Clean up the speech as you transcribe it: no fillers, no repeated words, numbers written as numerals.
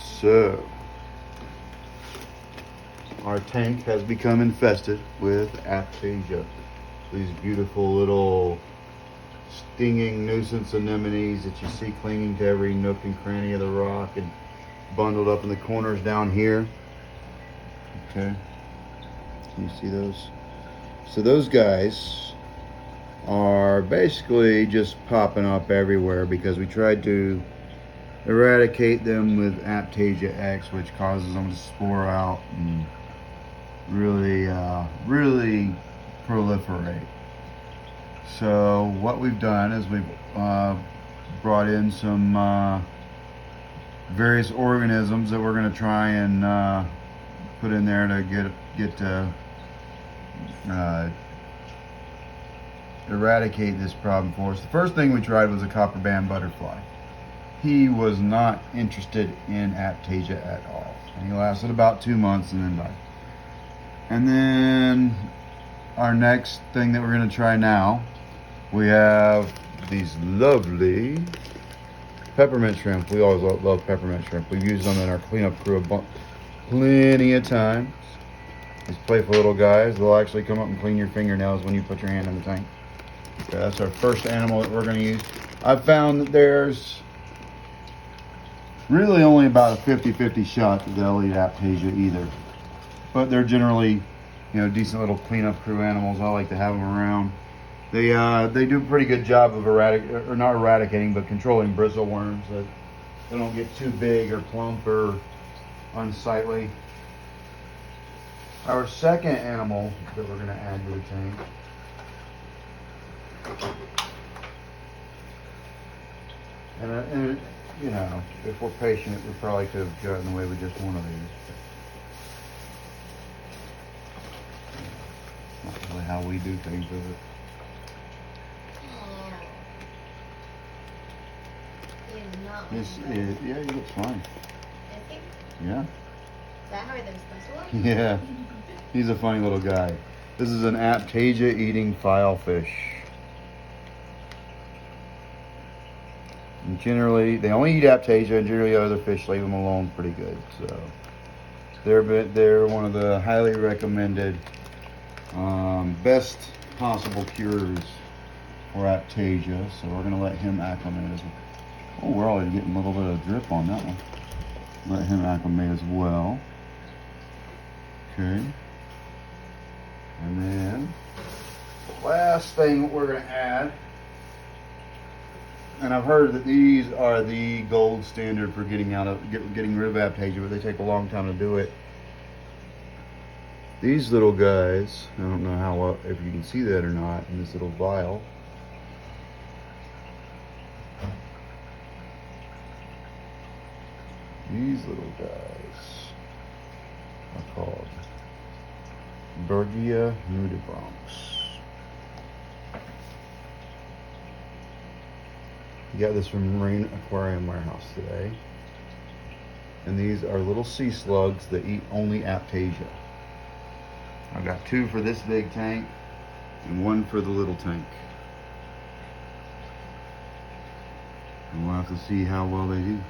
So, our tank has become infested with Aiptasia. These beautiful little stinging nuisance anemones that you see clinging to every nook and cranny of the rock and bundled up in the corners down here. Okay, can you see those? So those guys are basically just popping up everywhere because we tried to eradicate them with Aiptasia X, which causes them to spore out and really proliferate. So what we've done is we've brought in some various organisms that we're going to try and put in there to get eradicate this problem for us. The first thing we tried was a copper band butterfly. He was not interested in Aiptasia at all, and he lasted about 2 months and then died. And then our next thing that we're going to try now, we have these lovely peppermint shrimp. We always love peppermint shrimp. We've used them in our cleanup crew plenty of times. These playful little guys, they'll actually come up and clean your fingernails when you put your hand in the tank. Okay, that's our first animal that we're going to use. I've found that there's really only about a 50-50 shot that they'll eat Aiptasia either. But they're generally, decent little cleanup crew animals. I like to have them around. They do a pretty good job of not eradicating, but controlling bristle worms that they don't get too big or plump or unsightly. Our second animal that we're going to add to the tank and if we're patient, we probably could have gotten away with just one of these. Not really how we do things with it. Yeah, he looks fine. Yeah. Is that how they're supposed to look? Yeah. He's a funny little guy. This is an Aiptasia eating filefish. And generally, they only eat Aiptasia, and generally other fish leave them alone pretty good. So they're one of the highly recommended best possible cures for Aiptasia. So we're going to let him acclimate as well. Oh, we're already getting a little bit of drip on that one. Let him acclimate as well. Okay. And then the last thing we're going to add, and I've heard that these are the gold standard for getting rid of Aiptasia, but they take a long time to do it. These little guys, I don't know how well, if you can see that or not in this little vial. These little guys are called Bergia nudibranchs. We got this from Marine Aquarium Warehouse today. And these are little sea slugs that eat only Aiptasia. I've got 2 for this big tank and 1 for the little tank. And we'll have to see how well they do.